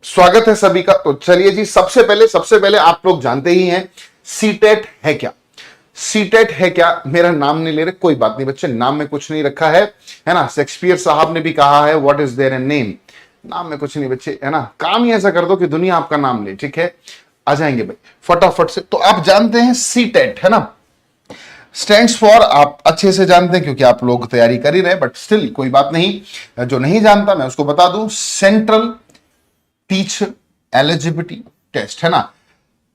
स्वागत है सभी का। तो चलिए जी, सबसे पहले आप लोग जानते ही हैं सीटेट है क्या। सीटेट है क्या, मेरा नाम नहीं ले रहे, कोई बात नहीं बच्चे, नाम में कुछ नहीं रखा है ना। शेक्सपियर साहब ने भी कहा है what is there in name, नाम में कुछ नहीं बच्चे, है ना। काम ही ऐसा कर दो कि दुनिया आपका नाम ले, ठीक है। आ जाएंगे भाई फटाफट से। तो आप जानते हैं सीटेट, है ना, स्टैंड्स फॉर, आप अच्छे से जानते हैं क्योंकि आप लोग तैयारी कर ही रहे, बट स्टिल कोई बात नहीं, जो नहीं जानता मैं उसको बता दूं, सेंट्रल टीचर एलिजिबिलिटी टेस्ट, है ना।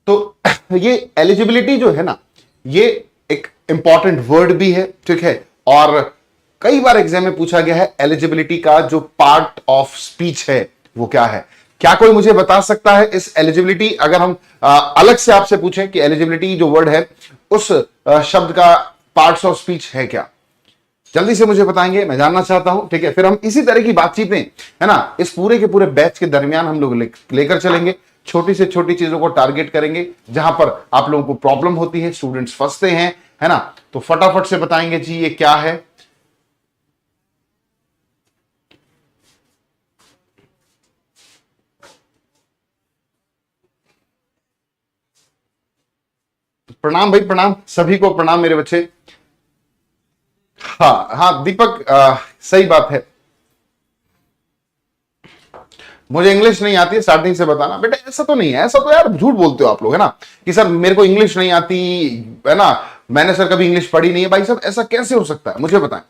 तो ये एलिजिबिलिटी जो है ना, ये एक इंपॉर्टेंट वर्ड भी है, ठीक है। और कई बार एग्जाम में पूछा गया है एलिजिबिलिटी का जो पार्ट ऑफ स्पीच है वो क्या है। क्या कोई मुझे बता सकता है इस एलिजिबिलिटी, अगर हम अलग से आपसे पूछें कि एलिजिबिलिटी जो वर्ड है उस शब्द का पार्ट्स ऑफ स्पीच है क्या, जल्दी से मुझे बताएंगे, मैं जानना चाहता हूं, ठीक है। फिर हम इसी तरह की बातचीतें, है ना, इस पूरे के पूरे बैच के दरमियान हम लोग लेकर चलेंगे। छोटी से छोटी चीजों को टारगेट करेंगे जहां पर आप लोगों को प्रॉब्लम होती है, स्टूडेंट्स फंसते हैं, है ना। तो फटाफट से बताएंगे जी ये क्या है। प्रणाम भाई, प्रणाम सभी को, प्रणाम मेरे बच्चे। हाँ हाँ दीपक, सही बात है, मुझे इंग्लिश नहीं आती है, स्टार्टिंग से बताना बेटा। ऐसा तो नहीं है, ऐसा तो यार झूठ बोलते हो आप लोग, है ना, कि सर मेरे को इंग्लिश नहीं आती, है ना, मैंने सर कभी इंग्लिश पढ़ी नहीं है। भाई साहब ऐसा कैसे हो सकता है, मुझे बताएं।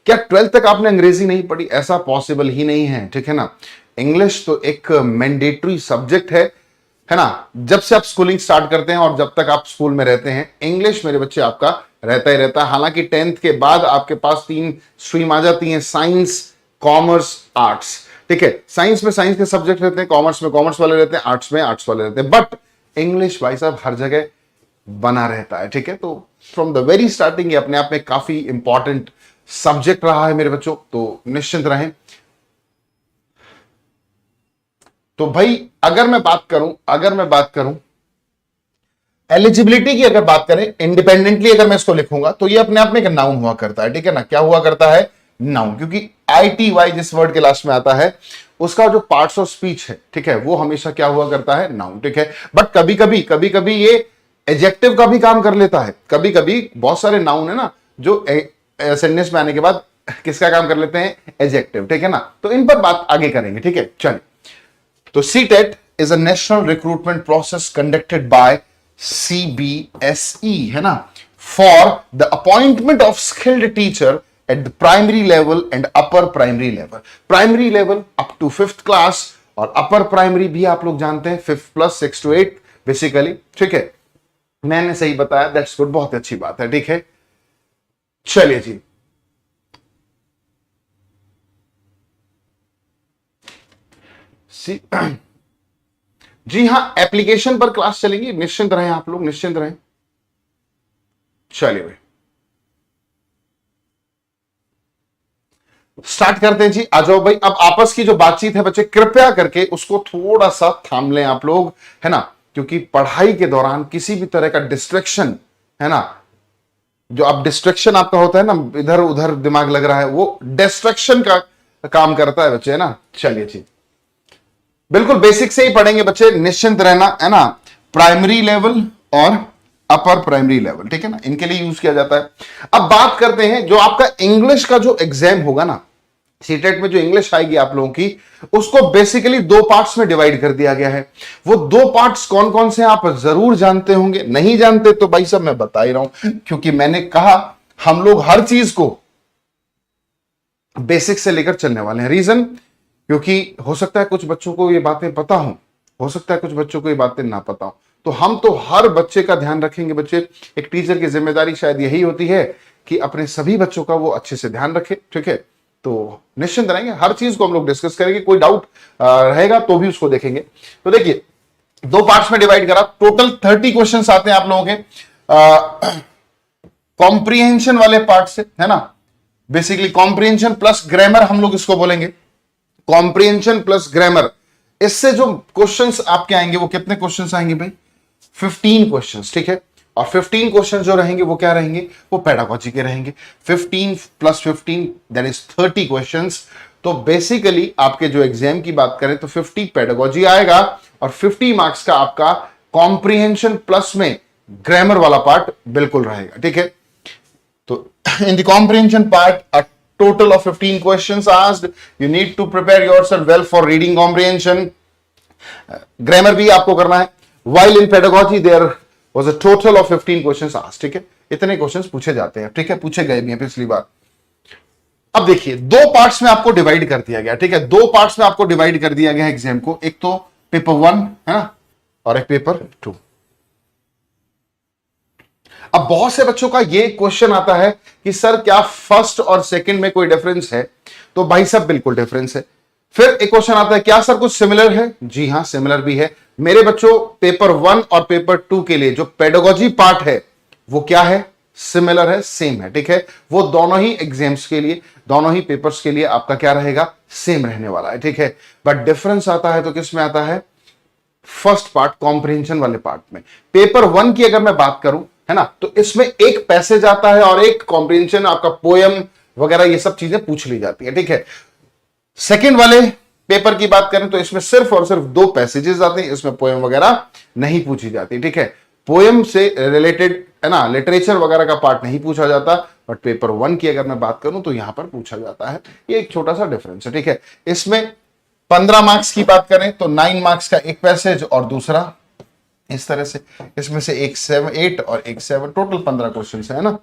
क्या 12th तक आपने अंग्रेजी नहीं पढ़ी? ऐसा पॉसिबल ही नहीं है, ठीक है ना। इंग्लिश तो एक मैंडेटरी सब्जेक्ट है ना। जब से आप स्कूलिंग स्टार्ट करते हैं और जब तक आप स्कूल में रहते हैं, इंग्लिश मेरे बच्चे आपका रहता ही रहता है। हालांकि 10th के बाद आपके पास 3 स्ट्रीम आ जाती हैं, साइंस, कॉमर्स, आर्ट्स, ठीक है। साइंस में साइंस के सब्जेक्ट रहते हैं, कॉमर्स में कॉमर्स वाले रहते हैं, आर्ट्स में आर्ट्स वाले रहते हैं, बट इंग्लिश भाई साहब हर जगह बना रहता है, ठीक है। तो फ्रॉम द वेरी स्टार्टिंग ये अपने आप में काफी इंपॉर्टेंट सब्जेक्ट रहा है मेरे बच्चों, तो निश्चिंत रहें। तो भाई अगर मैं बात करूं एलिजिबिलिटी की, अगर बात करें इंडिपेंडेंटली, अगर मैं इसको लिखूंगा तो ये अपने आप में एक नाउन हुआ करता है, ठीक है ना। क्या हुआ करता है? नाउन, क्योंकि ITY जिस वर्ड के लास्ट में आता है उसका जो पार्ट्स ऑफ स्पीच है, ठीक है, वो हमेशा क्या हुआ करता है? नाउन, ठीक है। बट कभी कभी ये एडजेक्टिव का भी काम कर लेता है। कभी कभी बहुत सारे नाउन है ना जो सेंटेंस में आने के बाद किसका काम कर लेते हैं? एडजेक्टिव, ठीक है ना। तो इन पर बात आगे करेंगे, ठीक है। चलिए, तो CTET is a national recruitment process conducted by CBSE, है ना, for the appointment of skilled teacher at the primary level and upper primary level. Primary level up to 5th class और अपर प्राइमरी भी आप लोग जानते हैं 5th plus 6 to 8 basically, ठीक है। मैंने सही बताया, दैट्स गुड, बहुत अच्छी बात है, ठीक है। चलिए जी, जी हां, एप्लीकेशन पर क्लास चलेंगी, निश्चिंत रहें आप लोग, निश्चिंत रहें। चलिए भाई स्टार्ट करते हैं जी, आ जाओ भाई। अब आपस की जो बातचीत है बच्चे, कृपया करके उसको थोड़ा सा थाम लें आप लोग, है ना, क्योंकि पढ़ाई के दौरान किसी भी तरह का डिस्ट्रैक्शन, है ना, जो अब डिस्ट्रैक्शन आपका होता है ना, इधर उधर दिमाग लग रहा है, वो डिस्ट्रैक्शन का काम करता है बच्चे, है ना। चलिए जी, बिल्कुल बेसिक से ही पढ़ेंगे बच्चे, निश्चिंत रहना, है ना। प्राइमरी लेवल और अपर प्राइमरी लेवल, ठीक है ना, इनके लिए यूज किया जाता है। अब बात करते हैं जो आपका इंग्लिश का जो एग्जाम होगा ना, सीटेट में जो इंग्लिश आएगी आप लोगों की, उसको बेसिकली 2 पार्ट्स में डिवाइड कर दिया गया है। वो 2 पार्ट्स कौन कौन से आप जरूर जानते होंगे, नहीं जानते तो भाई साहब मैं बता ही रहा हूं, क्योंकि मैंने कहा हम लोग हर चीज को बेसिक से लेकर चलने वाले हैं। रीजन, क्योंकि हो सकता है कुछ बच्चों को ये बातें पता हो सकता है कुछ बच्चों को ये बातें ना पता हो, तो हम तो हर बच्चे का ध्यान रखेंगे बच्चे। एक टीचर की जिम्मेदारी शायद यही होती है कि अपने सभी बच्चों का वो अच्छे से ध्यान रखे, ठीक है। तो निश्चिंत रहेंगे, हर चीज को हम लोग डिस्कस करेंगे, कोई डाउट रहेगा तो भी उसको देखेंगे। तो देखिए 2 पार्ट्स में डिवाइड करा, टोटल 30 क्वेश्चंस आते हैं आप लोगों के कॉम्प्रिहेंशन वाले पार्ट से, है ना। बेसिकली कॉम्प्रिहेंशन प्लस ग्रामर हम लोग इसको बोलेंगे, कॉम्प्रिहेंशन प्लस ग्रामर। इससे जो क्वेश्चंस आपके आएंगे वो कितने क्वेश्चंस आएंगे भाई? 15 क्वेश्चंस, ठीक है। और 15 क्वेश्चन जो रहेंगे वो क्या रहेंगे? वो पेडागोजी के रहेंगे। 15 + 15 दैट इज 30 क्वेश्चंस तो बेसिकली आपके जो एग्जाम की बात करें तो 50 पेडागोजी आएगा और 50 मार्क्स का आपका कॉम्प्रिहेंशन प्लस में ग्रामर वाला पार्ट बिल्कुल रहेगा, ठीक है। तो in the comprehension part, a total of 15 questions asked. You need to prepare yourself well for reading comprehension. Grammar भी आपको करना है. While in pedagogy there was a total of 15 questions asked. ठीक है, इतने क्वेश्चंस पूछे जाते हैं, ठीक है, पूछे गए भी हैं पिछली बार। अब देखिए, दो पार्ट्स में आपको डिवाइड कर दिया गया, ठीक है, दो पार्ट्स में आपको डिवाइड कर दिया गया एग्जाम को। एक तो पेपर 1 है ना, और एक पेपर 2। अब बहुत से बच्चों का ये क्वेश्चन आता है कि सर क्या फर्स्ट और सेकंड में कोई डिफरेंस है? तो भाई साहब बिल्कुल डिफरेंस है। फिर एक क्वेश्चन आता है क्या सर कुछ सिमिलर है? जी हां, सिमिलर भी है मेरे बच्चों। पेपर 1 और पेपर 2 के लिए जो पेडागोजी पार्ट है वो क्या है? सिमिलर है, सेम है, ठीक है। वो दोनों ही एग्जाम्स के लिए, दोनों ही पेपर्स के लिए आपका क्या रहेगा? सेम रहने वाला है, ठीक है। बट डिफरेंस आता है तो किस में आता है? फर्स्ट पार्ट, कॉम्प्रिहेंशन वाले पार्ट में। पेपर 1 की अगर मैं बात करूं, है ना, तो इसमें एक पैसेज आता है और एक कॉम्प्रिहेंशन, आपका पोयम वगैरह ये सब चीजें पूछ ली जाती है, ठीक है। सेकंड वाले पेपर की बात करें तो इसमें सिर्फ और सिर्फ 2 पैसेजेस आते हैं, इसमें पोयम वगैरह नहीं पूछी जाती, ठीक है। पोयम से रिलेटेड, है ना, लिटरेचर वगैरह का पार्ट नहीं पूछा जाता। बट पेपर 1 की अगर मैं बात करूं तो यहां पर पूछा जाता है। ये एक छोटा सा डिफरेंस है, ठीक है। इसमें 15 मार्क्स की बात करें तो 9 मार्क्स का एक पैसेज और दूसरा इस तरह से, इसमें से एक 8 और एक 7, टोटल 15 क्वेश्चन है ना।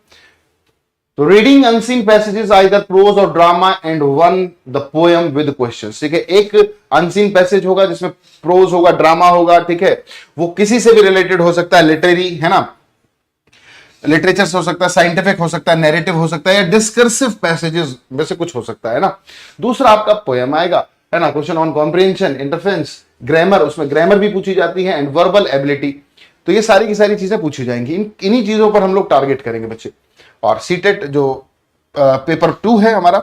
तो reading unseen passages either prose और drama and one the poem with questions, ठीक है। एक अनसीन पैसेज होगा जिसमें प्रोज होगा, ड्रामा होगा, ठीक है। वो किसी से भी रिलेटेड हो सकता है, लिटरेरी, है ना, लिटरेचर से हो सकता है, साइंटिफिक हो सकता है, नैरेटिव हो सकता है, या डिस्कर्सिव पैसेजेस में से कुछ हो सकता है ना। दूसरा आपका पोएम आएगा, है ना, question on comprehension, interference, grammar, उसमें ग्रामर भी पूछी जाती है, एंड वर्बल एबिलिटी। तो ये सारी की सारी चीजें पूछी जाएंगी। इन्हीं चीजों पर हम लोग टारगेट करेंगे बच्चे। और सीटेट जो पेपर 2 है हमारा,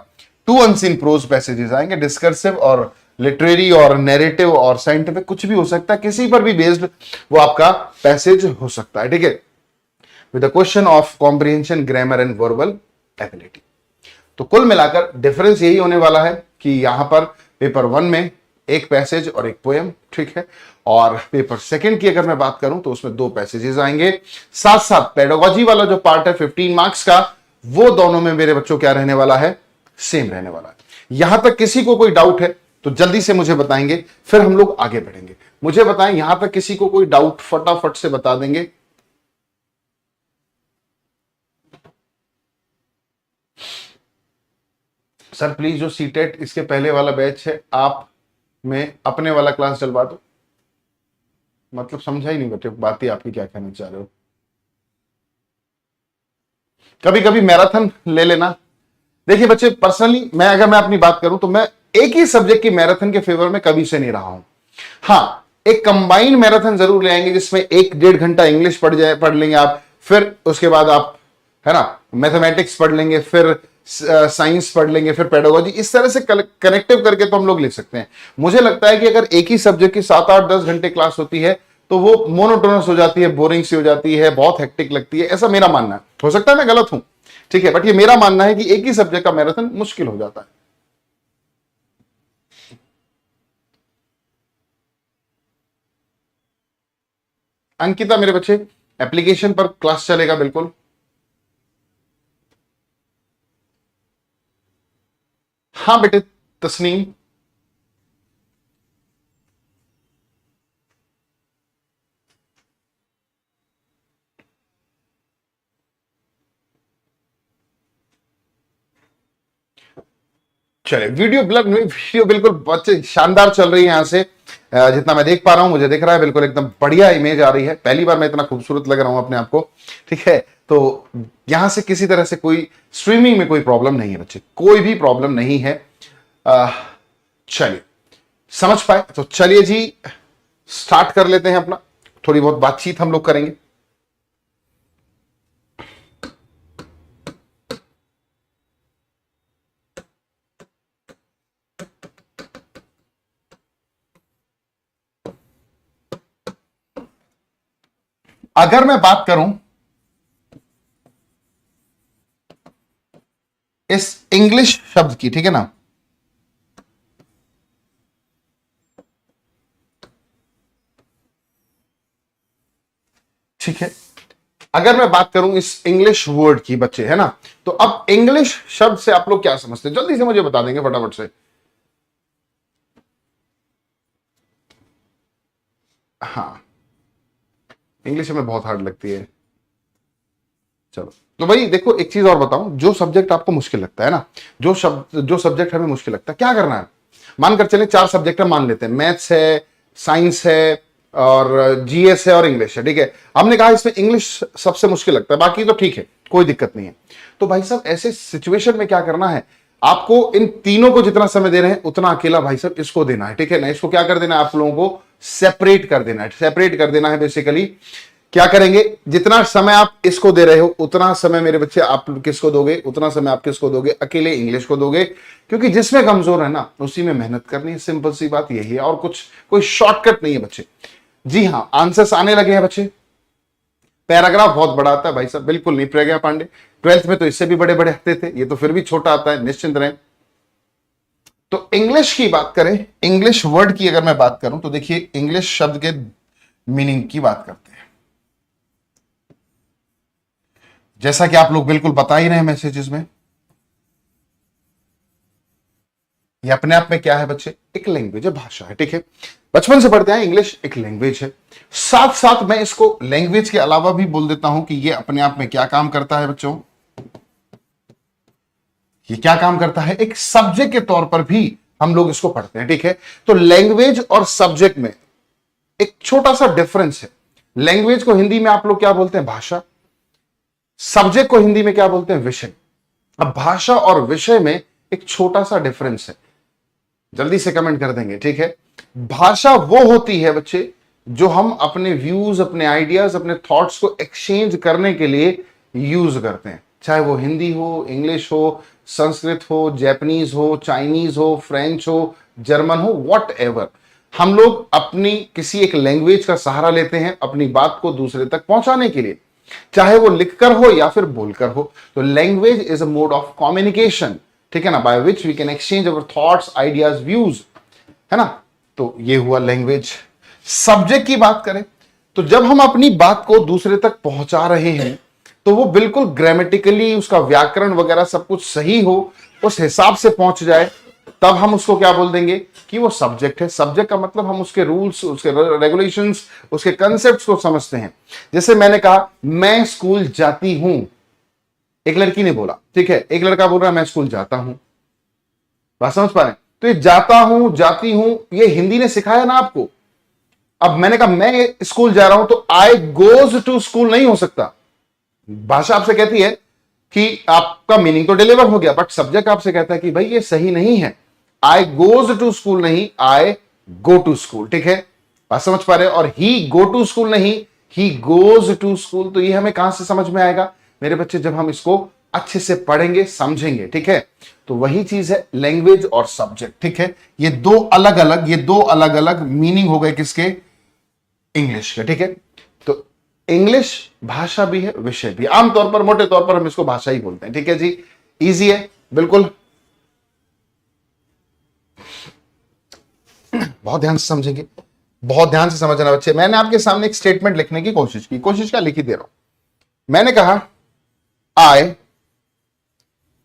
2 अनसीन प्रोज पैसेजेस आएंगे, डिस्कर्सिव और लिटरेरी और नैरेटिव और साइंटिफिक, कुछ भी हो सकता है, किसी पर भी बेस्ड वो आपका पैसेज हो सकता है, ठीक है, with the question of comprehension, grammar and verbal ability. तो कुल मिलाकर डिफरेंस यही होने वाला है कि यहां पर पेपर 1 में एक पैसेज और एक पोएम, ठीक है। और पेपर 2 की अगर मैं बात करूं तो उसमें 2 पैसेजेस आएंगे। साथ साथ पेडागोजी वाला जो पार्ट है 15 मार्क्स का, वो दोनों में मेरे बच्चों क्या रहने वाला है? सेम रहने वाला है। यहां तक किसी को कोई डाउट है तो जल्दी से मुझे बताएंगे, फिर हम लोग आगे बढ़ेंगे। मुझे बताएं, यहां तक किसी को कोई डाउट फटाफट से बता देंगे। सर प्लीज जो सीटेट इसके पहले वाला बैच है, आप में अपने वाला क्लास चलवा दो। मतलब समझा ही नहीं बच्चे, बात ही आपकी क्या कहना चाह रहे हो। कभी कभी मैराथन ले लेना। देखिए बच्चे, पर्सनली अगर मैं अपनी बात करूं तो मैं एक ही सब्जेक्ट की मैराथन के फेवर में कभी से नहीं रहा हूं। हाँ, एक कंबाइंड मैराथन जरूर ले आएंगे जिसमें 1-1.5 घंटा इंग्लिश पढ़ लेंगे आप, फिर उसके बाद आप, है ना, मैथमेटिक्स पढ़ लेंगे, फिर साइंस पढ़ लेंगे, फिर पेडागोजी। इस तरह से कनेक्टिव करके तो हम लोग ले सकते हैं। मुझे लगता है कि अगर एक ही सब्जेक्ट की 7-8-10 घंटे क्लास होती है तो वो मोनोटोनस हो जाती है, बोरिंग सी हो जाती है, बहुत हेक्टिक लगती है, ऐसा मेरा मानना है। हो सकता है मैं गलत हूं, ठीक है, बट ये मेरा मानना है कि एक ही सब्जेक्ट का मैराथन मुश्किल हो जाता है। अंकिता मेरे बच्चे, एप्लीकेशन पर क्लास चलेगा बिल्कुल। हाँ बेटे तस्नीम, चले वीडियो बिल्कुल बच्चे शानदार चल रही है। यहां से जितना मैं देख पा रहा हूं, मुझे दिख रहा है बिल्कुल एकदम बढ़िया इमेज आ रही है। पहली बार मैं इतना खूबसूरत लग रहा हूं अपने आप को, ठीक है। तो यहां से किसी तरह से कोई स्ट्रीमिंग में कोई प्रॉब्लम नहीं है बच्चे, कोई भी प्रॉब्लम नहीं है। चलिए, समझ पाए तो चलिए जी स्टार्ट कर लेते हैं अपना। थोड़ी बहुत बातचीत हम लोग करेंगे। अगर मैं बात करूं इस इंग्लिश शब्द की, ठीक है ना, ठीक है। अगर मैं बात करूं इस इंग्लिश वर्ड की बच्चे, है ना, तो अब इंग्लिश शब्द से आप लोग क्या समझते हैं, जल्दी से मुझे बता देंगे फटाफट से। हाँ, इंग्लिश हमें बहुत हार्ड लगती है। चलो, तो भाई देखो, एक चीज और बताऊं, जो सब्जेक्ट आपको मुश्किल लगता है ना, जो सब्जेक्ट हमें मुश्किल लगता है, क्या करना है, मानकर चले 4 सब्जेक्ट हम मान लेते हैं, मैथ्स है, साइंस है, और जीएस है और इंग्लिश है, ठीक है। हमने कहा इसमें इंग्लिश सबसे मुश्किल लगता है, बाकी तो ठीक है, कोई दिक्कत नहीं है। तो भाई साहब ऐसे सिचुएशन में क्या करना है, आपको इन तीनों को जितना समय दे रहे हैं उतना अकेला भाई साहब इसको देना है, ठीक है ना। इसको क्या कर देना है, आप लोगों को सेपरेट कर देना है, सेपरेट कर देना है। बेसिकली क्या करेंगे, जितना समय आप इसको दे रहे हो उतना समय मेरे बच्चे आप किसको दोगे, उतना समय आप किसको दोगे, अकेले इंग्लिश को दोगे, क्योंकि जिसमें कमजोर है ना उसी में मेहनत करनी है। सिंपल सी बात यही है, और कुछ कोई शॉर्टकट नहीं है बच्चे। जी हाँ, आंसर्स आने लगे हैं बच्चे। पैराग्राफ बहुत बड़ा आता है भाई साहब, बिल्कुल नहीं प्रज्ञा पांडे, 12th में तो इससे भी बड़े बड़े हफ्ते थे, ये तो फिर भी छोटा आता है, निश्चिंत रहें। तो इंग्लिश की बात करें, इंग्लिश वर्ड की अगर मैं बात करूं तो देखिए, इंग्लिश शब्द के मीनिंग की बात करते हैं। जैसा कि आप लोग बिल्कुल बता ही रहे हैं मैसेजेस में, ये अपने आप में क्या है बच्चे, एक लैंग्वेज है, भाषा है, ठीक है। बचपन से पढ़ते हैं इंग्लिश एक लैंग्वेज है। साथ साथ मैं इसको लैंग्वेज के अलावा भी बोल देता हूं कि ये अपने आप में क्या काम करता है बच्चों, ये क्या काम करता है, एक सब्जेक्ट के तौर पर भी हम लोग इसको पढ़ते हैं, ठीक है। तो लैंग्वेज और सब्जेक्ट में एक छोटा सा डिफरेंस है। लैंग्वेज को हिंदी में आप लोग क्या बोलते हैं, भाषा। सब्जेक्ट को हिंदी में क्या बोलते हैं, विषय। अब भाषा और विषय में एक छोटा सा डिफरेंस है, जल्दी से कमेंट कर देंगे, ठीक है। भाषा वो होती है बच्चे जो हम अपने व्यूज, अपने आइडियाज, अपने थॉट्स को एक्सचेंज करने के लिए यूज करते हैं, चाहे वो हिंदी हो, इंग्लिश हो, संस्कृत हो, जापानीज हो, चाइनीज हो, फ्रेंच हो, जर्मन हो, वॉट एवर। हम लोग अपनी किसी एक लैंग्वेज का सहारा लेते हैं अपनी बात को दूसरे तक पहुंचाने के लिए, चाहे वो लिखकर हो या फिर बोलकर हो। तो language is a mode of communication, ठीक है ना, by which we can exchange our thoughts, ideas, views, है ना। तो ये हुआ लैंग्वेज। सब्जेक्ट की बात करें तो जब हम अपनी बात को दूसरे तक पहुंचा रहे हैं तो वो बिल्कुल ग्रामेटिकली, उसका व्याकरण वगैरह सब कुछ सही हो, उस हिसाब से पहुंच जाए, तब हम उसको क्या बोल देंगे कि वो सब्जेक्ट है। सब्जेक्ट का मतलब हम उसके रूल्स, उसके रेगुलेशंस, उसके कंसेप्ट्स को समझते हैं। जैसे मैंने कहा मैं स्कूल जाती हूं, एक लड़की ने बोला, ठीक है, एक लड़का बोल रहा है मैं स्कूल जाता हूं, बात समझ पा रहे हैं। तो ये जाता हूं, जाती हूं, ये हिंदी ने सिखाया ना आपको। अब मैंने कहा मैं स्कूल जा रहा हूं तो आई गोज टू स्कूल नहीं हो सकता। भाषा आपसे कहती है कि आपका मीनिंग तो डिलीवर हो गया, बट सब्जेक्ट आपसे कहता है कि भाई ये सही नहीं है, आई गोज टू स्कूल नहीं, आई गो टू स्कूल, ठीक है, बात समझ पा रहे हैं। और ही गो टू स्कूल नहीं, ही गोज टू स्कूल। तो ये हमें कहां से समझ में आएगा मेरे बच्चे, जब हम इसको अच्छे से पढ़ेंगे, समझेंगे, ठीक है। तो वही चीज है लैंग्वेज और सब्जेक्ट, ठीक है। ये दो अलग अलग मीनिंग हो गए किसके, इंग्लिश के, ठीक है। तो इंग्लिश भाषा भी है, विषय भी। आमतौर पर, मोटे तौर पर हम इसको भाषा ही बोलते हैं, ठीक है जी। इजी है बिल्कुल, बहुत ध्यान से समझेंगे, बहुत ध्यान से समझना बच्चे। मैंने आपके सामने एक स्टेटमेंट लिखने की कोशिश की, कोशिश क्या लिखी दे रहा हूं। मैंने कहा I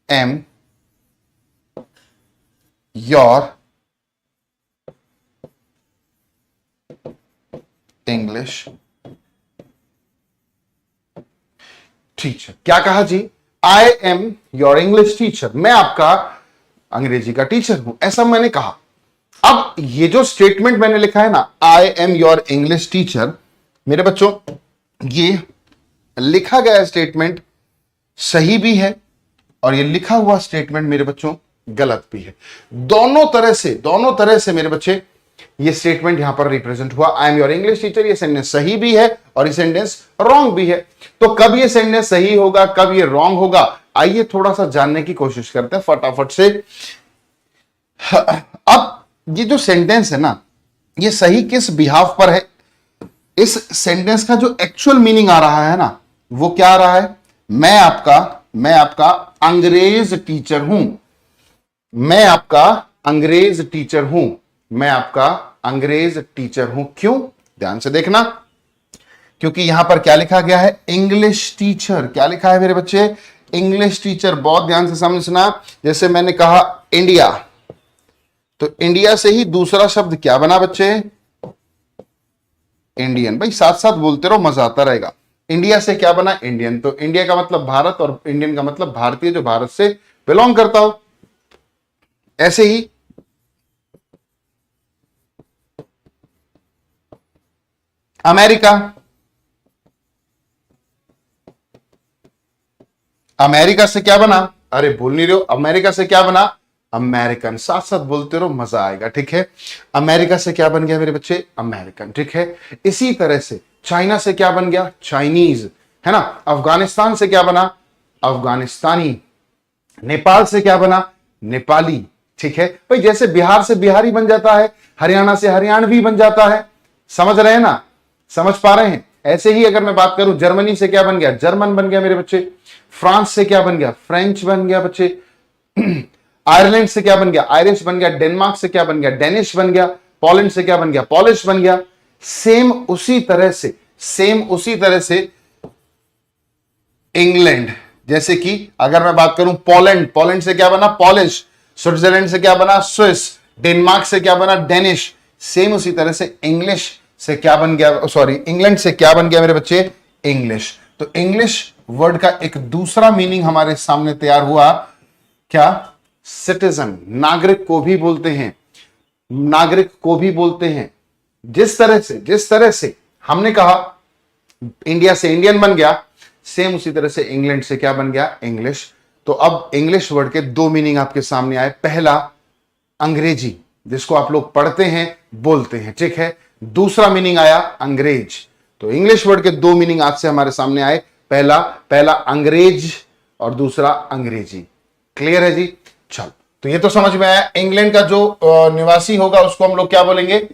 am your English teacher. क्या कहा जी, I am your English teacher, मैं आपका अंग्रेजी का टीचर हूं, ऐसा मैंने कहा। अब ये जो स्टेटमेंट मैंने लिखा है ना, आई एम योर इंग्लिश टीचर, मेरे बच्चों ये लिखा गया स्टेटमेंट सही भी है और ये लिखा हुआ स्टेटमेंट मेरे बच्चों गलत भी है। दोनों तरह से मेरे बच्चे ये स्टेटमेंट यहां पर रिप्रेजेंट हुआ। आई एम योर इंग्लिश टीचर, ये सेंटेंस सही भी है और ये सेंटेंस रॉन्ग भी है। तो कब ये सेंटेंस सही होगा, कब ये रॉन्ग होगा, आइए थोड़ा सा जानने की कोशिश करते हैं फटाफट से। अब ये जो सेंटेंस है ना, ये सही किस बिहाफ पर है, इस सेंटेंस का जो एक्चुअल मीनिंग आ रहा है ना, वो क्या आ रहा है, मैं आपका अंग्रेज टीचर हूं, मैं आपका अंग्रेज टीचर हूं, मैं आपका अंग्रेज टीचर हूं। क्यों, ध्यान से देखना, क्योंकि यहां पर क्या लिखा गया है, इंग्लिश टीचर। क्या लिखा है मेरे बच्चे, इंग्लिश टीचर। बहुत ध्यान से समझना। जैसे मैंने कहा इंडिया, तो इंडिया से ही दूसरा शब्द क्या बना बच्चे, इंडियन। भाई साथ साथ बोलते रहो, मजा आता रहेगा। इंडिया से क्या बना, इंडियन। तो इंडिया का मतलब भारत और इंडियन का मतलब भारतीय, जो भारत से बिलोंग करता हो। ऐसे ही अमेरिका, अमेरिका से क्या बना, अरे भूल नहीं रहे हो, अमेरिका से क्या बना, अमेरिकन। साथ साथ बोलते रहो, मजा आएगा, ठीक है। अमेरिका से क्या बन गया मेरे बच्चे, अमेरिकन, ठीक है। इसी तरह से चाइना से क्या बन गया, चाइनीज, है ना। अफगानिस्तान से क्या बना, अफगानिस्तानी। नेपाल से क्या बना, नेपाली, ठीक है। भाई जैसे बिहार से बिहारी बन जाता है, हरियाणा से हरियाणवी बन जाता है। समझ रहे हैं ना, समझ पा रहे हैं। ऐसे ही अगर मैं बात करूं, जर्मनी से क्या बन गया, जर्मन बन गया मेरे बच्चे। फ्रांस से क्या बन गया, फ्रेंच बन गया बच्चे। आयरलैंड से क्या बन गया, आयरिश बन गया। डेनमार्क से क्या बन गया, डेनिश बन गया। पोलैंड से क्या बन गया, पॉलिश बन गया। सेम उसी तरह से, सेम उसी तरह से इंग्लैंड, जैसे कि अगर मैं बात करूं पोलैंड, पोलैंड से क्या बना, पॉलिश। स्विट्जरलैंड से क्या बना, स्विस। डेनमार्क से क्या बना, डेनिश। सेम उसी तरह से इंग्लिश से क्या बन गया, सॉरी, इंग्लैंड से क्या बन गया मेरे बच्चे, इंग्लिश। तो इंग्लिश वर्ड का एक दूसरा मीनिंग हमारे सामने तैयार हुआ, क्या, सिटीजन। नागरिक को भी बोलते हैं, नागरिक को भी बोलते हैं। जिस तरह से हमने कहा इंडिया से इंडियन बन गया, सेम उसी तरह से इंग्लैंड से क्या बन गया, इंग्लिश। तो अब इंग्लिश वर्ड के दो मीनिंग आपके सामने आए। पहला अंग्रेजी, जिसको आप लोग पढ़ते हैं, बोलते हैं, ठीक है। दूसरा मीनिंग आया अंग्रेज। तो इंग्लिश वर्ड के दो मीनिंग आज से हमारे सामने आए। पहला अंग्रेज और दूसरा अंग्रेजी। क्लियर है जी। चलो, तो ये तो समझ में आया। इंग्लैंड का जो निवासी होगा उसको हम लोग क्या बोलेंगे,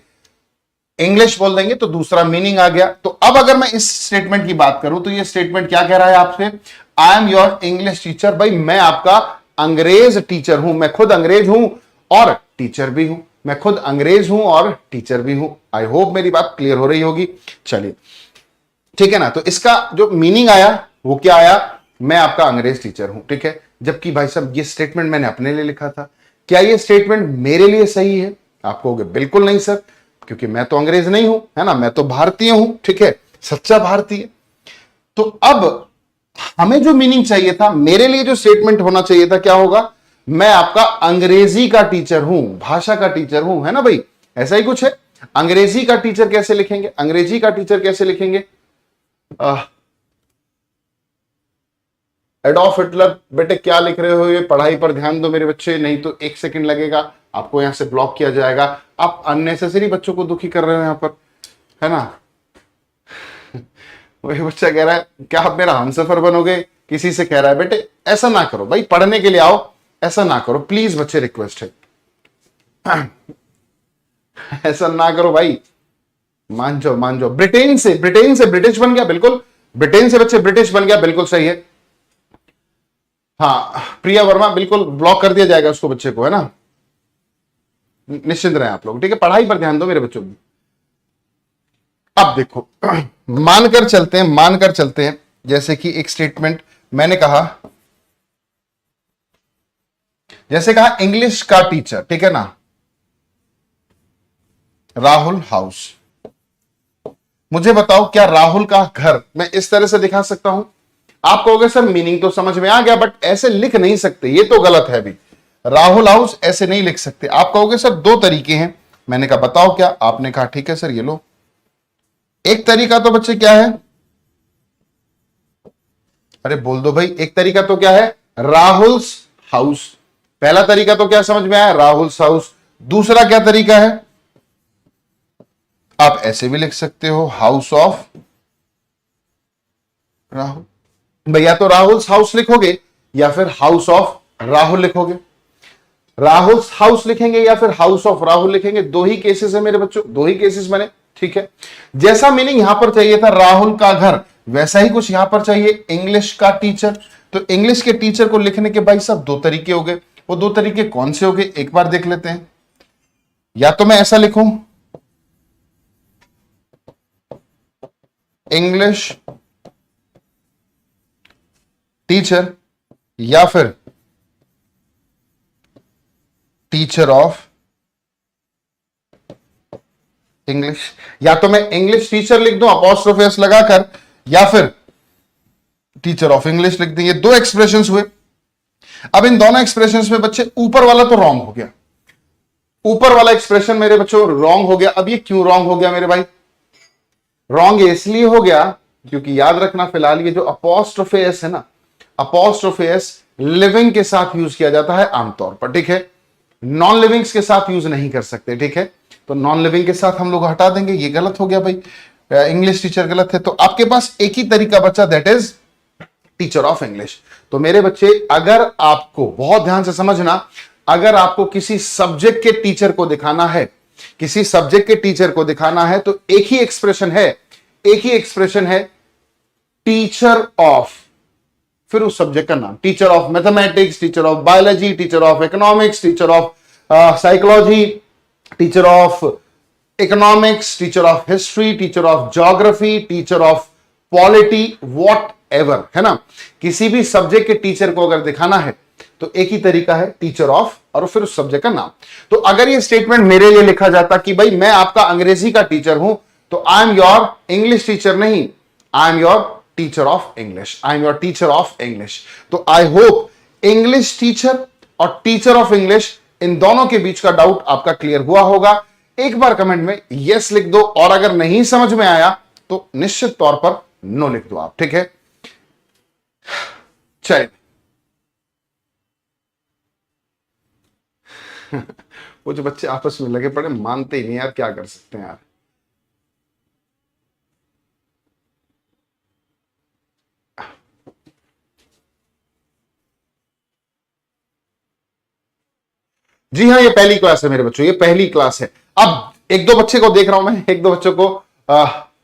इंग्लिश बोल देंगे। तो दूसरा मीनिंग आ गया। तो अब अगर मैं इस स्टेटमेंट की बात करूं, तो ये स्टेटमेंट क्या कह रहा है आपसे, आई एम योर इंग्लिश टीचर। भाई मैं आपका अंग्रेज टीचर हूं। मैं खुद अंग्रेज हूं और टीचर भी हूं। मैं खुद अंग्रेज हूं और टीचर भी हूं। आई होप मेरी बात क्लियर हो रही होगी। चलिए, ठीक है ना। तो इसका जो मीनिंग आया वो क्या आया, मैं आपका अंग्रेज टीचर हूं, ठीक है। जबकि भाई साहब ये स्टेटमेंट मैंने अपने लिए लिखा था, क्या ये स्टेटमेंट मेरे लिए सही है? आप कहोगे बिल्कुल नहीं सर, क्योंकि मैं तो अंग्रेज नहीं हूं, है ना, मैं तो भारतीय हूं, ठीक है, सच्चा भारतीय। तो अब हमें जो मीनिंग चाहिए था, मेरे लिए जो स्टेटमेंट होना चाहिए था, क्या होगा, मैं आपका अंग्रेजी का टीचर हूं, भाषा का टीचर हूं, है ना भाई, ऐसा ही कुछ है। अंग्रेजी का टीचर कैसे लिखेंगे, अंग्रेजी का टीचर कैसे लिखेंगे, एडॉल्फ हिटलर। बेटे क्या लिख रहे हो, ये पढ़ाई पर ध्यान दो मेरे बच्चे, नहीं तो एक सेकंड लगेगा, आपको यहां से ब्लॉक किया जाएगा। आप अननेसेसरी बच्चों को दुखी कर रहे हो यहां पर, है ना। वही बच्चा कह रहा है क्या आप मेरा हमसफर बनोगे, किसी से कह रहा है। बेटे ऐसा ना करो भाई, पढ़ने के लिए आओ, ऐसा ना करो प्लीज बच्चे, रिक्वेस्ट है। ऐसा ना करो भाई, मान जाओ मान जाओ। ब्रिटेन से ब्रिटिश बन गया, बिल्कुल। ब्रिटेन से बच्चे ब्रिटिश बन गया, बिल्कुल सही है। हाँ प्रिया वर्मा, बिल्कुल ब्लॉक कर दिया जाएगा उसको, बच्चे को, है ना। निश्चिंत रहे आप लोग, ठीक है, पढ़ाई पर ध्यान दो मेरे बच्चों की। अब देखो, मानकर चलते हैं, जैसे कि एक स्टेटमेंट मैंने कहा, जैसे कहा इंग्लिश का टीचर, ठीक है ना, राहुल हाउस। मुझे बताओ क्या राहुल का घर मैं इस तरह से दिखा सकता हूं? आप कहोगे सर मीनिंग तो समझ में आ गया, बट ऐसे लिख नहीं सकते, ये तो गलत है भी। राहुल हाउस ऐसे नहीं लिख सकते। आप कहोगे सर दो तरीके हैं। मैंने कहा बताओ क्या? आपने कहा ठीक है सर, ये लो। एक तरीका तो बच्चे क्या है, अरे बोल दो भाई, एक तरीका तो क्या है, राहुल्स हाउस। पहला तरीका तो क्या समझ में आया, राहुल्स हाउस। दूसरा क्या तरीका है, आप ऐसे भी लिख सकते हो, हाउस ऑफ राहुल। भैया तो राहुल्स हाउस लिखोगे या फिर हाउस ऑफ राहुल लिखोगे? राहुल्स हाउस लिखेंगे या फिर हाउस ऑफ राहुल लिखेंगे, दो ही केसेस है मेरे बच्चों, दो ही केसेस बने, ठीक है। जैसा मीनिंग यहां पर चाहिए था राहुल का घर, वैसा ही कुछ यहां पर चाहिए इंग्लिश का टीचर। तो इंग्लिश के टीचर को लिखने के भाई साहब दो तरीके हो गए। वो दो तरीके कौन से हो गए, एक बार देख लेते हैं। या तो मैं ऐसा लिखूं, इंग्लिश टीचर या फिर टीचर ऑफ इंग्लिश। या तो मैं इंग्लिश टीचर लिख दूं अपॉस्ट्रोफी एस लगाकर, या फिर टीचर ऑफ इंग्लिश लिख दें। ये दो एक्सप्रेशंस हुए। अब इन दोनों एक्सप्रेशंस में बच्चे ऊपर वाला तो रॉन्ग हो गया, ऊपर वाला एक्सप्रेशन मेरे बच्चों रॉन्ग हो गया। अब ये क्यों रॉन्ग हो गया मेरे भाई? रॉन्ग इसलिए हो गया क्योंकि याद रखना, फिलहाल ये जो अपॉस्ट्रोफी एस है ना, अपॉस्ट्रोफी एस लिविंग के साथ यूज किया जाता है आमतौर पर, ठीक है। नॉन लिविंग्स के साथ यूज नहीं कर सकते, ठीक है। तो नॉन लिविंग के साथ हम लोग हटा देंगे। ये गलत हो गया भाई, इंग्लिश टीचर गलत है। तो आपके पास एक ही तरीका बचा, that is teacher of English. तो मेरे बच्चे, अगर आपको, बहुत ध्यान से समझना, अगर आपको किसी सब्जेक्ट के टीचर को दिखाना है, किसी सब्जेक्ट के टीचर को दिखाना है, तो एक ही एक्सप्रेशन है, एक ही एक्सप्रेशन है, टीचर ऑफ, फिर उस सब्जेक्ट का नाम, teacher of mathematics, teacher of biology, teacher of economics, teacher of psychology, teacher of economics, teacher of history, teacher of geography, teacher of polity, what ever, है ना। किसी भी सब्जेक्ट के टीचर को अगर दिखाना है तो एक ही तरीका है, टीचर ऑफ और फिर उस सब्जेक्ट का नाम। तो अगर ये स्टेटमेंट मेरे लिए लिखा जाता कि भाई मैं आपका अंग्रेजी का टीचर हूं, तो I am your English teacher नहीं, I am your teacher of English, I am your teacher of English. तो आई होप इंग्लिश टीचर और टीचर ऑफ इंग्लिश, इन दोनों के बीच का डाउट आपका क्लियर हुआ होगा। एक बार कमेंट में यस लिख दो, और अगर नहीं समझ में आया तो निश्चित तौर पर नो लिख दो आप, ठीक है। चलिए वो जो बच्चे आपस में लगे पड़े मानते ही नहीं यार, क्या कर सकते हैं यार। जी हाँ, ये पहली क्लास है मेरे बच्चों, ये पहली क्लास है। अब एक दो बच्चे को देख रहा हूं मैं, एक दो बच्चों को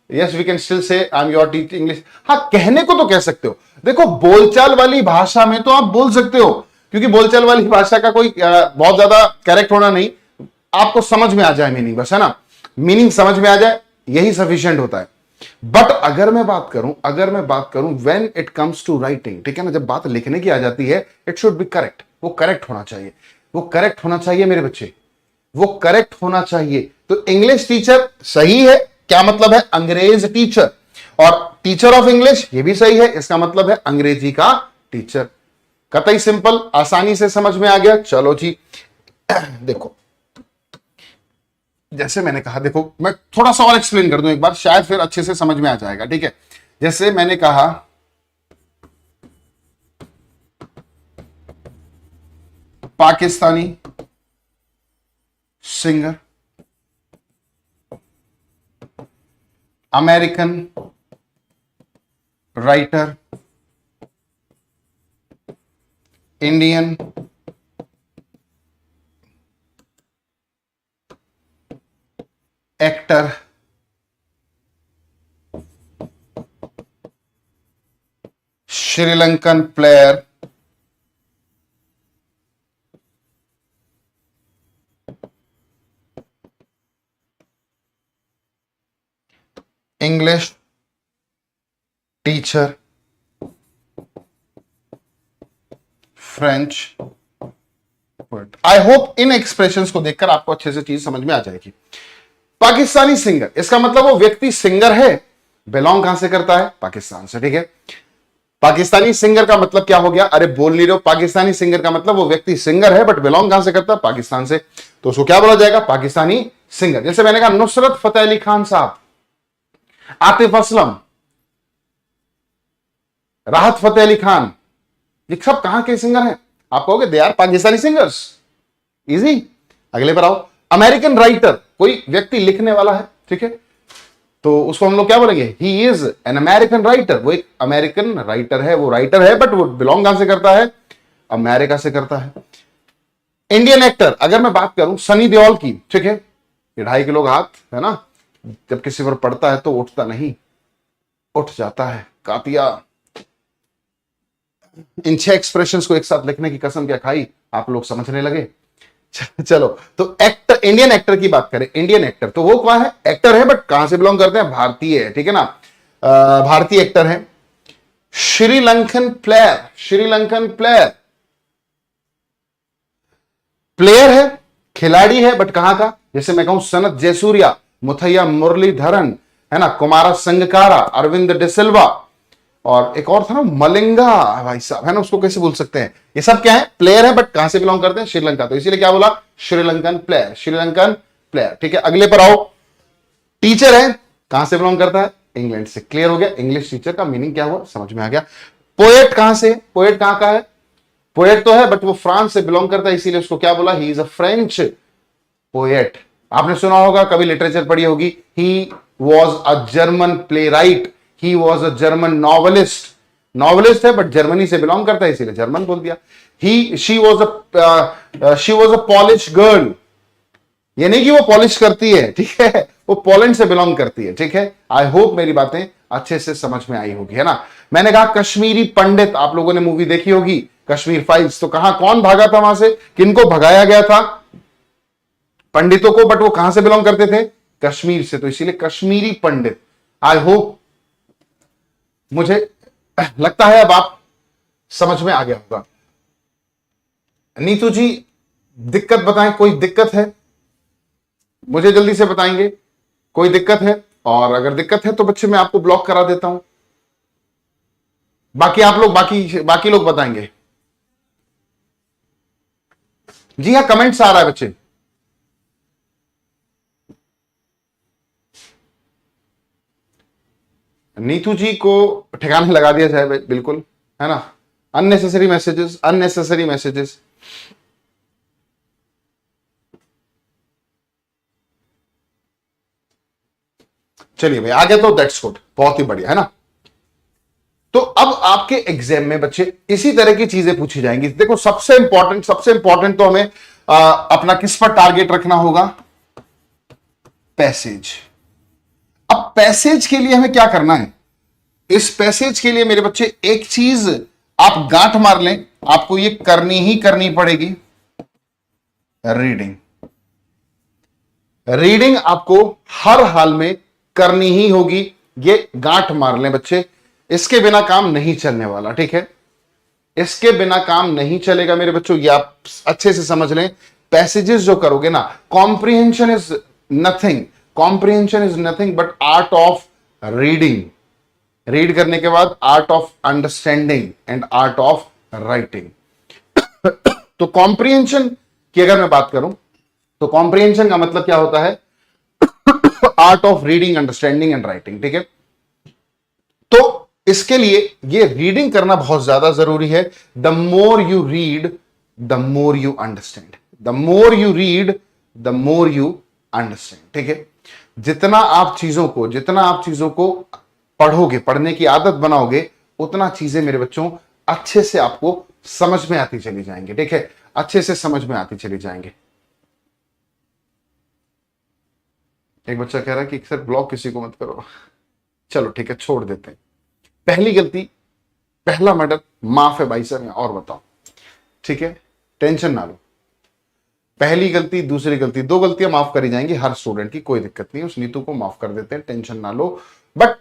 yes we can still say I am your teacher English. हाँ, कहने को तो कह सकते हो। देखो, बोलचाल वाली भाषा में तो आप बोल सकते हो, क्योंकि बोलचाल वाली भाषा का कोई बहुत ज्यादा करेक्ट होना नहीं, आपको समझ में आ जाए मीनिंग, बस, है ना। मीनिंग समझ में आ जाए, यही सफिशिएंट होता है। बट अगर मैं बात करूं when it comes to writing, ठीक है ना, जब बात लिखने की आ जाती है, इट शुड बी करेक्ट। वो करेक्ट होना चाहिए, वो करेक्ट होना चाहिए मेरे बच्चे, वो करेक्ट होना चाहिए। तो इंग्लिश टीचर सही है, क्या मतलब है? अंग्रेज टीचर। और टीचर ऑफ इंग्लिश, ये भी सही है, इसका मतलब है अंग्रेजी का टीचर। कतई सिंपल, आसानी से समझ में आ गया। चलो जी, देखो, जैसे मैंने कहा, देखो मैं थोड़ा सा और एक्सप्लेन कर दूं एक बार, शायद फिर अच्छे से समझ में आ जाएगा, ठीक है। जैसे मैंने कहा, Pakistani singer, American writer, Indian actor, Sri Lankan player, English teacher, French poet. I hope in expressions को देखकर आपको अच्छे से चीज समझ में आ जाएगी। पाकिस्तानी सिंगर, इसका मतलब वो व्यक्ति सिंगर है, बिलोंग कहां से करता है? पाकिस्तान से, ठीक है। पाकिस्तानी सिंगर का मतलब क्या हो गया? अरे बोल नहीं रहे हो। पाकिस्तानी सिंगर का मतलब वो व्यक्ति सिंगर है, बट बिलोंग कहां से करता है? पाकिस्तान से। तो उसको क्या बोला जाएगा? पाकिस्तानी सिंगर। जैसे मैंने कहा नुसरत फतेह अली खान साहब, आतिफ असलम, राहत फतेह अली खान, ये सब कहां के सिंगर हैं? आप कहोगे they are Pakistani singers. Easy. अगले पर आओ। अमेरिकन राइटर, कोई व्यक्ति लिखने वाला है, ठीक है, तो उसको हम लोग क्या बोलेंगे? He is an American writer. वो एक अमेरिकन राइटर है, वो राइटर है, बट वो बिलोंग कहां से करता है? अमेरिका से करता है। इंडियन एक्टर, अगर मैं बात करूं सनी देओल की, ठीक है, 2.5 किलो का हाथ है ना, जब किसी पर पड़ता है तो उठता नहीं, उठ जाता है, कातिया। इन 6 एक्सप्रेशंस को एक साथ लिखने की कसम क्या खाई, आप लोग समझने लगे। चलो, तो एक्टर, इंडियन एक्टर की बात करें, इंडियन एक्टर तो वो क्या है? एक्टर है, बट कहां से बिलोंग करते हैं? भारतीय है, ठीक है ना। भारतीय एक्टर हैं, Sri Lankan player, Sri Lankan player, player है, खिलाड़ी है, बट कहां का? जैसे मैं कहूं सनत जयसूर्या, मुथैया मुरलीधरन, है ना, कुमारा संगकारा, अरविंद डिसिल्वा, और एक और था ना मलिंगा भाई साहब, है ना, उसको कैसे भूल सकते हैं? ये सब क्या है? प्लेयर है, बट कहां से बिलोंग करते हैं? श्रीलंका। तो इसीलिए क्या बोला? Sri Lankan player, Sri Lankan player. ठीक है, अगले पर आओ। टीचर है, कहां से बिलोंग करता है? इंग्लैंड से। क्लियर हो गया? इंग्लिश टीचर का मीनिंग क्या हुआ, समझ में आ गया। पोएट कहां से? पोएट कहां का है? पोएट तो है, बट वो फ्रांस से बिलोंग करता है, इसीलिए उसको क्या बोला? He is a French poet. आपने सुना होगा, कभी लिटरेचर पढ़ी होगी, he was a German play right, he was a German novelist. Novelist है, बट जर्मनी से बिलोंग करता है, इसीलिए जर्मन बोल दिया। She was a polish girl, ये नहीं कि वो पॉलिश करती है, ठीक है, वो पोलैंड से बिलोंग करती है। ठीक है, आई होप मेरी बातें अच्छे से समझ में आई होगी, है ना। मैंने कहा कश्मीरी पंडित, आप लोगों ने मूवी देखी होगी कश्मीर फाइल्स, तो कहां कौन भागा था वहां से? किनको भगाया गया था? पंडितों को, बट वो कहां से बिलोंग करते थे? कश्मीर से, तो इसीलिए कश्मीरी पंडित। आई होप, मुझे लगता है अब आप समझ में आ गया होगा। नीतू जी दिक्कत बताएं, कोई दिक्कत है? मुझे जल्दी से बताएंगे कोई दिक्कत है, और अगर दिक्कत है तो बच्चे मैं आपको ब्लॉक करा देता हूं। बाकी आप लोग, बाकी लोग बताएंगे। जी हाँ, कमेंट्स आ रहा है बच्चे। नीतू जी को ठिकाने लगा दिया जाए बिल्कुल, है ना। Unnecessary messages, unnecessary messages. चलिए भाई, आगे तो दैट्स गुड, बहुत ही बढ़िया, है ना। तो अब आपके एग्जाम में बच्चे इसी तरह की चीजें पूछी जाएंगी। देखो, सबसे इंपॉर्टेंट तो हमें अपना किस पर टारगेट रखना होगा? पैसेज। अब पैसेज के लिए हमें क्या करना है? इस पैसेज के लिए मेरे बच्चे एक चीज आप गांठ मार लें, आपको ये करनी ही करनी पड़ेगी, रीडिंग। रीडिंग आपको हर हाल में करनी ही होगी, ये गांठ मार लें बच्चे, इसके बिना काम नहीं चलने वाला। ठीक है, इसके बिना काम नहीं चलेगा मेरे बच्चों, ये आप अच्छे से समझ लें। पैसेजेस जो करोगे ना, comprehension is nothing, comprehension is nothing but art of reading. Read करने के बाद art of understanding and art of writing. तो कॉम्प्रिहेंशन की अगर मैं बात करूं, तो कॉम्प्रिहेंशन का मतलब क्या होता है? Art of reading, understanding and writing. ठीक है, तो इसके लिए ये रीडिंग करना बहुत ज्यादा जरूरी है। The more you read the more you understand, the more you read the more you understand. ठीक है, जितना आप चीजों को पढ़ोगे, पढ़ने की आदत बनाओगे, उतना चीजें मेरे बच्चों अच्छे से आपको समझ में आती चली जाएंगे। ठीक है, अच्छे से समझ में आती चली जाएंगे। एक बच्चा कह रहा है कि सर ब्लॉक किसी को मत करो। चलो ठीक है, छोड़ देते हैं। पहली गलती, पहला मर्डर माफ है भाई साहब, और बताओ। ठीक है, टेंशन ना लो। पहली गलती, दूसरी गलती, 2 गलतियां माफ करी जाएंगी हर स्टूडेंट की, कोई दिक्कत नहीं। उस नीतू को माफ कर देते हैं, टेंशन ना लो। बट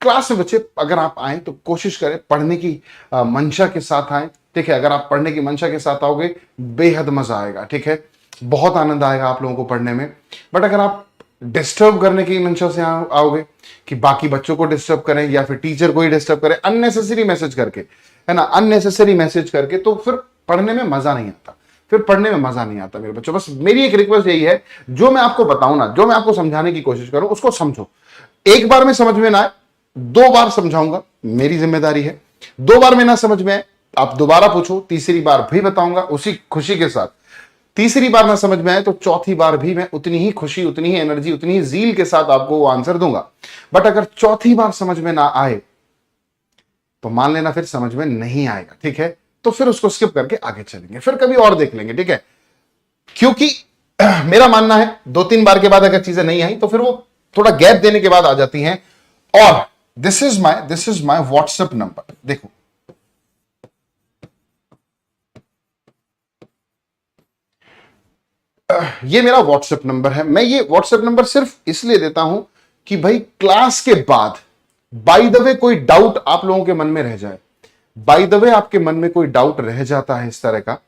क्लास में बच्चे अगर आप आए तो कोशिश करें पढ़ने की मंशा के साथ आए। ठीक है, अगर आप पढ़ने की मंशा के साथ आओगे, बेहद मजा आएगा। ठीक है, बहुत आनंद आएगा आप लोगों को पढ़ने में। बट अगर आप डिस्टर्ब करने की मंशा से आओगे कि बाकी बच्चों को डिस्टर्ब करें या फिर टीचर को ही डिस्टर्ब करें अननेसेसरी मैसेज करके, है ना, अननेसेसरी मैसेज करके, तो फिर पढ़ने में मजा नहीं आता, फिर पढ़ने में मजा नहीं आता मेरे बच्चों। बस मेरी एक रिक्वेस्ट यही है, जो मैं आपको बताऊं ना, जो मैं आपको समझाने की कोशिश करूं, उसको समझो। एक बार में समझ में ना आए, 2 बार समझाऊंगा, मेरी जिम्मेदारी है। 2 बार में ना समझ में आए, आप दोबारा पूछो, तीसरी बार भी बताऊंगा उसी खुशी के साथ। तीसरी बार ना समझ में आए तो चौथी बार भी मैं उतनी ही खुशी, उतनी ही एनर्जी, उतनी ही जील के साथ आपको वो आंसर दूंगा। बट अगर चौथी बार समझ में ना आए तो मान लेना फिर समझ में नहीं आएगा। ठीक है, तो फिर उसको स्किप करके आगे चलेंगे, फिर कभी और देख लेंगे। ठीक है, क्योंकि मेरा मानना है 2-3 बार के बाद अगर चीजें नहीं आई तो फिर वो थोड़ा गैप देने के बाद आ जाती हैं। और this is my WhatsApp number. देखो, ये मेरा व्हाट्सएप नंबर है। मैं ये व्हाट्सएप नंबर सिर्फ इसलिए देता हूं कि भाई क्लास के बाद बाय द वे कोई डाउट आप लोगों के मन में रह जाए, बाय द वे आपके मन में कोई डाउट रह जाता है इस तरह का,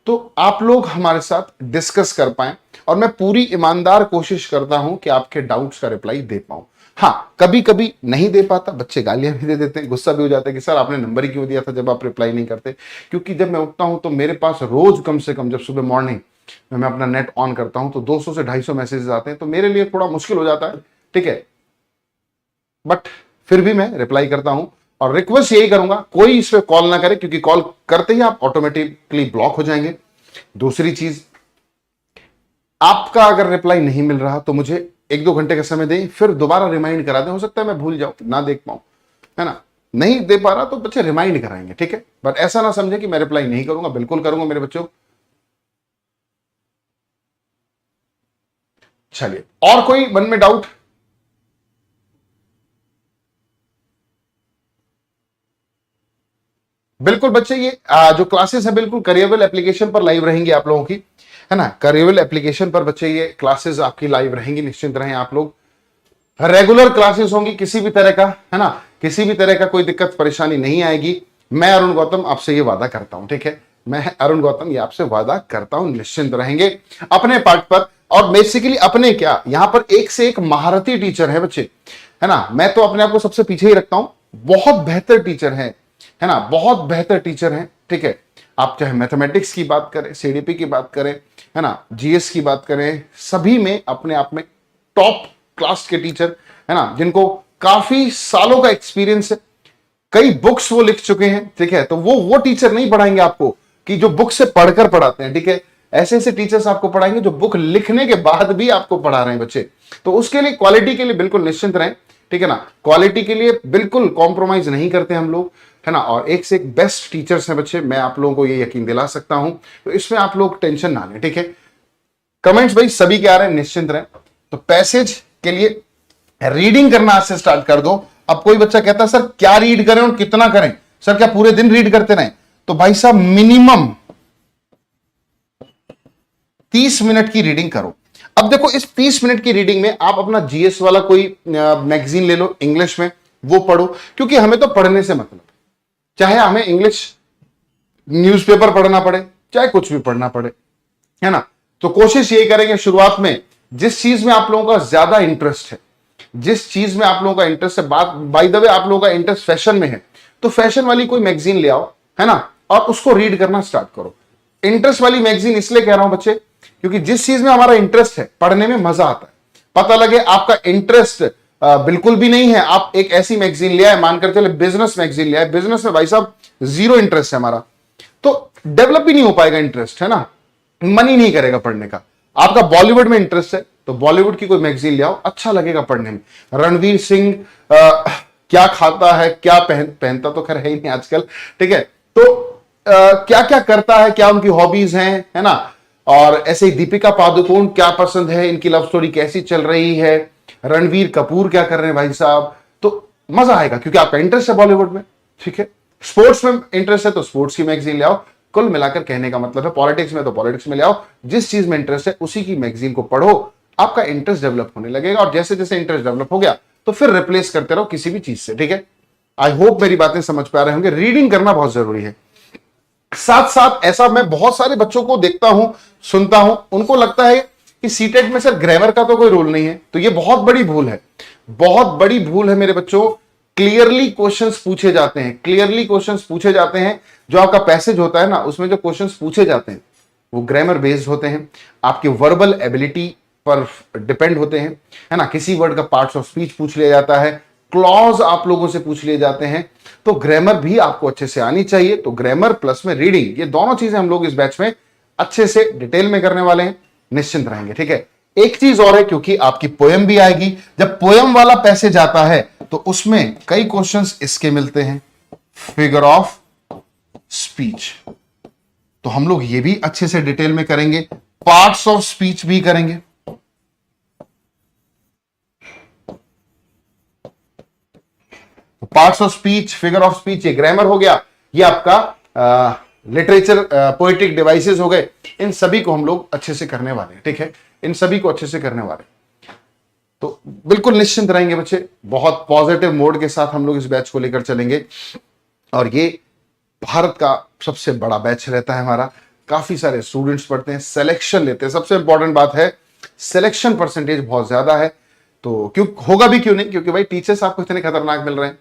तो आप लोग हमारे साथ डिस्कस कर पाए, और मैं पूरी ईमानदार कोशिश करता हूं कि आपके डाउट्स का रिप्लाई दे पाऊं। हाँ, कभी कभी नहीं दे पाता, बच्चे गालियां भी दे देते हैं, गुस्सा भी हो जाता है कि सर आपने नंबर ही क्यों दिया था जब आप रिप्लाई नहीं करते। क्योंकि जब मैं उठता हूं तो मेरे पास रोज कम से कम, जब सुबह मॉर्निंग मैं अपना नेट ऑन करता हूं तो 200 से 250 मैसेजेस आते हैं, तो मेरे लिए थोड़ा मुश्किल हो जाता है, ठीक है, बट फिर भी मैं रिप्लाई करता हूं। और रिक्वेस्ट यही करूंगा, कोई इस पे कॉल ना करे, क्योंकि कॉल करते ही आप ऑटोमेटिकली ब्लॉक हो जाएंगे। दूसरी चीज, आपका अगर रिप्लाई नहीं मिल रहा तो मुझे 1-2 घंटे का समय दें, फिर दोबारा रिमाइंड करा दें। हो सकता है मैं भूल जाऊं, ना देख पाऊं, है ना, नहीं दे पा रहा तो बच्चे रिमाइंड कराएंगे, ठीक है, बट ऐसा ना समझे कि मैं रिप्लाई नहीं करूंगा, बिल्कुल करूंगा मेरे बच्चों। चलिए, और कोई मन में डाउट? बिल्कुल बच्चे, ये जो क्लासेस है बिल्कुल करियरवेल एप्लीकेशन पर लाइव रहेंगी आप लोगों की, है ना, करियरवेल एप्लीकेशन पर बच्चे ये क्लासेस आपकी लाइव रहेंगी, निश्चिंत रहें आप लोग। रेगुलर क्लासेस होंगी, किसी भी तरह का, है ना, किसी भी तरह का कोई दिक्कत परेशानी नहीं आएगी। मैं अरुण गौतम आपसे ये वादा करता हूं, ठीक है, मैं अरुण गौतम ये आपसे वादा करता हूं, निश्चिंत रहेंगे अपने पार्ट पर। और बेसिकली अपने क्या, यहां पर एक से एक महारथी टीचर है बच्चे, है ना, मैं तो अपने आप को सबसे पीछे ही रखता हूं, बहुत बेहतर टीचर है ना, बहुत बेहतर टीचर हैं, ठीक है। आप चाहे मैथमेटिक्स की बात करें, सीडीपी की बात करें, है ना, जीएस की बात करें, सभी में अपने आप में टॉप क्लास के टीचर, है ना, जिनको काफी सालों का एक्सपीरियंस है, कई बुक्स वो लिख चुके हैं, ठीक है। तो वो टीचर नहीं पढ़ाएंगे आपको कि जो बुक से पढ़कर पढ़ाते हैं, ठीक है, ऐसे ऐसे टीचर्स आपको पढ़ाएंगे जो बुक लिखने के बाद भी आपको पढ़ा रहे हैं बच्चे। तो उसके लिए, क्वालिटी के लिए बिल्कुल निश्चिंत रहें, ठीक है ना, क्वालिटी के लिए बिल्कुल कॉम्प्रोमाइज नहीं करते हम लोग, है ना, और एक से एक बेस्ट टीचर्स हैं बच्चे, मैं आप लोगों को ये यकीन दिला सकता हूं, तो इसमें आप लोग टेंशन ना लें, ठीक है। कमेंट्स भाई सभी के आ रहे हैं, निश्चिंत रहें। तो पैसेज के लिए रीडिंग करना आज से स्टार्ट कर दो। अब कोई बच्चा कहता है सर क्या रीड करें और कितना करें, सर क्या पूरे दिन रीड करते रहें, तो भाई साहब मिनिमम 30 मिनट की रीडिंग करो। अब देखो, इस 30 मिनट की रीडिंग में आप अपना जीएस वाला कोई मैगजीन ले लो इंग्लिश में, वो पढ़ो, क्योंकि हमें तो पढ़ने से मतलब, चाहे हमें इंग्लिश न्यूज़पेपर पढ़ना पड़े, चाहे कुछ भी पढ़ना पड़े, है ना। तो कोशिश यही करेंगे शुरुआत में, जिस चीज में आप लोगों का ज्यादा इंटरेस्ट है, जिस चीज में आप लोगों का इंटरेस्ट है, बात बाय द वे आप लोगों का इंटरेस्ट फैशन में है, तो फैशन वाली कोई मैगजीन ले आओ, है ना, और उसको रीड करना स्टार्ट करो। इंटरेस्ट वाली मैगजीन इसलिए कह रहा हूं बच्चे, क्योंकि जिस चीज में हमारा इंटरेस्ट है, पढ़ने में मजा आता है। पता लगे आपका इंटरेस्ट बिल्कुल भी नहीं है, आप एक ऐसी मैगजीन ले आए, मानकर चले बिजनेस मैगजीन ले आए, बिजनेस में भाई साहब जीरो इंटरेस्ट है हमारा, तो डेवलप ही नहीं हो पाएगा इंटरेस्ट, है ना, मन ही नहीं करेगा पढ़ने का। आपका बॉलीवुड में इंटरेस्ट है तो बॉलीवुड की कोई मैगजीन ले आओ, अच्छा लगेगा पढ़ने में। रणवीर सिंह क्या खाता है, क्या पहनता तो खैर है ही नहीं आजकल, ठीक है, तो क्या क्या करता है, क्या उनकी हॉबीज हैं, है ना, और ऐसे ही दीपिका पादुकोण क्या पसंद है, इनकी लव स्टोरी कैसी चल रही है, रणवीर कपूर क्या कर रहे हैं भाई साहब, तो मजा आएगा क्योंकि आपका इंटरेस्ट है बॉलीवुड में, ठीक है। स्पोर्ट्स में इंटरेस्ट है तो स्पोर्ट्स की मैगजीन ले आओ। कुल मिलाकर कहने का मतलब है, पॉलिटिक्स में तो पॉलिटिक्स में ले आओ, जिस चीज में इंटरेस्ट है उसी की मैगजीन को पढ़ो, आपका इंटरेस्ट डेवलप होने लगेगा, और जैसे जैसे इंटरेस्ट डेवलप हो गया तो फिर रिप्लेस करते रहो किसी भी चीज से, ठीक है। आई होप मेरी बातें समझ पा रहे होंगे। रीडिंग करना बहुत जरूरी है। साथ साथ ऐसा मैं बहुत सारे बच्चों को देखता हूं, सुनता हूं, उनको लगता है कि सीटेट में सर ग्रामर का तो कोई रोल नहीं है, तो ये बहुत बड़ी भूल है, बहुत बड़ी भूल है मेरे बच्चों। क्लियरली क्वेश्चंस पूछे जाते हैं, क्लियरली क्वेश्चंस पूछे जाते हैं, जो आपका पैसेज होता है ना, उसमें जो क्वेश्चंस पूछे जाते हैं वो ग्रामर बेस्ड होते हैं, आपकी वर्बल एबिलिटी पर डिपेंड होते हैं, है ना। किसी वर्ड का पार्ट्स ऑफ स्पीच पूछ लिया जाता है, क्लॉज आप लोगों से पूछ लिए जाते हैं, तो ग्रामर भी आपको अच्छे से आनी चाहिए। तो ग्रामर प्लस में रीडिंग, ये दोनों चीजें हम लोग इस बैच में अच्छे से डिटेल में करने वाले हैं, निश्चिंत रहेंगे, ठीक है। एक चीज और है, क्योंकि आपकी पोएम भी आएगी, जब पोएम वाला पैसेज आता है तो उसमें कई क्वेश्चंस इसके मिलते हैं, फिगर ऑफ स्पीच, तो हम लोग ये भी अच्छे से डिटेल में करेंगे, पार्ट्स ऑफ स्पीच भी करेंगे। Parts of speech, figure of speech, ये ग्रामर हो गया, ये आपका लिटरेचर पोएटिक डिवाइसेस हो गए, इन सभी को हम लोग अच्छे से करने वाले हैं, ठीक है, इन सभी को अच्छे से करने वाले। तो बिल्कुल निश्चिंत रहेंगे बच्चे, बहुत पॉजिटिव मोड के साथ हम लोग इस बैच को लेकर चलेंगे और ये भारत का सबसे बड़ा बैच रहता है हमारा। काफी सारे स्टूडेंट्स पढ़ते हैं, सिलेक्शन लेते हैं, सबसे इंपॉर्टेंट बात है सिलेक्शन परसेंटेज बहुत ज्यादा है। तो क्यों होगा भी क्यों नहीं, क्योंकि भाई टीचर्स आपको इतने खतरनाक मिल रहे हैं।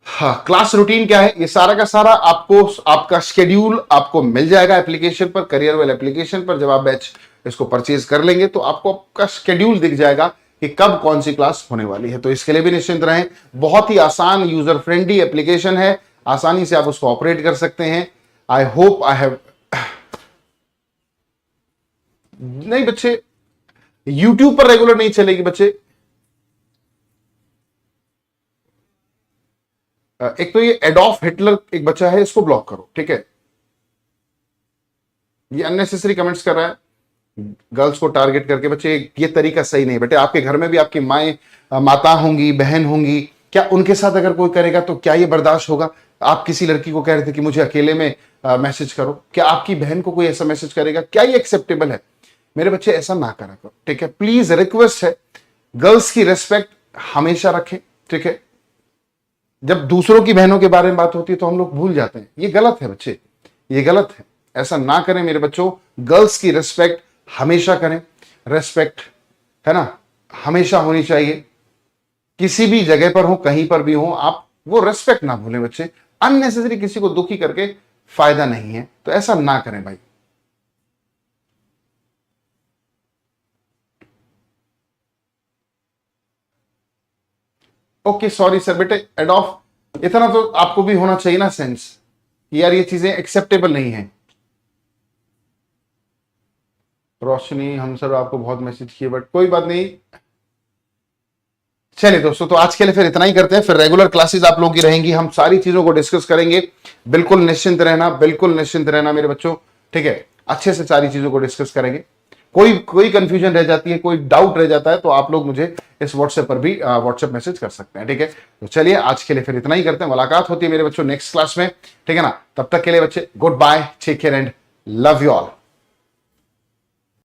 हाँ, क्लास रूटीन क्या है, ये सारा का सारा आपको आपका शेड्यूल आपको मिल जाएगा एप्लीकेशन पर, करियर वेल एप्लीकेशन पर। जब आप बैच इसको परचेज कर लेंगे तो आपको आपका शेड्यूल दिख जाएगा कि कब कौन सी क्लास होने वाली है। तो इसके लिए भी निश्चिंत रहें, बहुत ही आसान यूजर फ्रेंडली एप्लीकेशन है, आसानी से आप उसको ऑपरेट कर सकते हैं। आई होप आई हैव नहीं बच्चे, यूट्यूब पर रेगुलर नहीं चलेगी बच्चे। एक तो ये एडॉल्फ हिटलर एक बच्चा है, इसको ब्लॉक करो, ठीक है। ये अननेसेसरी कमेंट्स कर रहा है गर्ल्स को टारगेट करके। बच्चे ये तरीका सही नहीं बेटे। आपके घर में भी आपकी माता होंगी, बहन होंगी, क्या उनके साथ अगर कोई करेगा तो क्या ये बर्दाश्त होगा? आप किसी लड़की को कह रहे थे कि मुझे अकेले में मैसेज करो, क्या आपकी बहन को कोई ऐसा मैसेज करेगा? क्या ये एक्सेप्टेबल है? मेरे बच्चे ऐसा ना करा करो, ठीक है। प्लीज रिक्वेस्ट है, गर्ल्स की रिस्पेक्ट हमेशा रखें, ठीक है। जब दूसरों की बहनों के बारे में बात होती है तो हम लोग भूल जाते हैं, ये गलत है बच्चे, ये गलत है, ऐसा ना करें मेरे बच्चों। गर्ल्स की रिस्पेक्ट हमेशा करें, रिस्पेक्ट है ना हमेशा होनी चाहिए, किसी भी जगह पर हो, कहीं पर भी हो, आप वो रिस्पेक्ट ना भूलें बच्चे। अननेसेसरी किसी को दुखी करके फायदा नहीं है, तो ऐसा ना करें भाई। ओके सॉरी सर बेटे, एडॉफ इतना तो आपको भी होना चाहिए ना सेंस, यार ये चीजें एक्सेप्टेबल नहीं है। रोशनी, हम सर आपको बहुत मैसेज किए बट कोई बात नहीं। चलिए दोस्तों, तो आज के लिए फिर इतना ही करते हैं, फिर रेगुलर क्लासेस आप लोगों की रहेंगी, हम सारी चीजों को डिस्कस करेंगे। बिल्कुल निश्चिंत रहना, बिल्कुल निश्चिंत रहना मेरे बच्चों, ठीक है। अच्छे से सारी चीजों को डिस्कस करेंगे। कोई कंफ्यूजन रह जाती है, कोई डाउट रह जाता है तो आप लोग मुझे इस व्हाट्सएप पर भी व्हाट्सएप मैसेज कर सकते हैं, ठीक है। तो चलिए आज के लिए फिर इतना ही करते हैं, मुलाकात होती है मेरे बच्चों नेक्स्ट क्लास में, ठीक है ना। तब तक के लिए बच्चे goodbye, take care and love you all.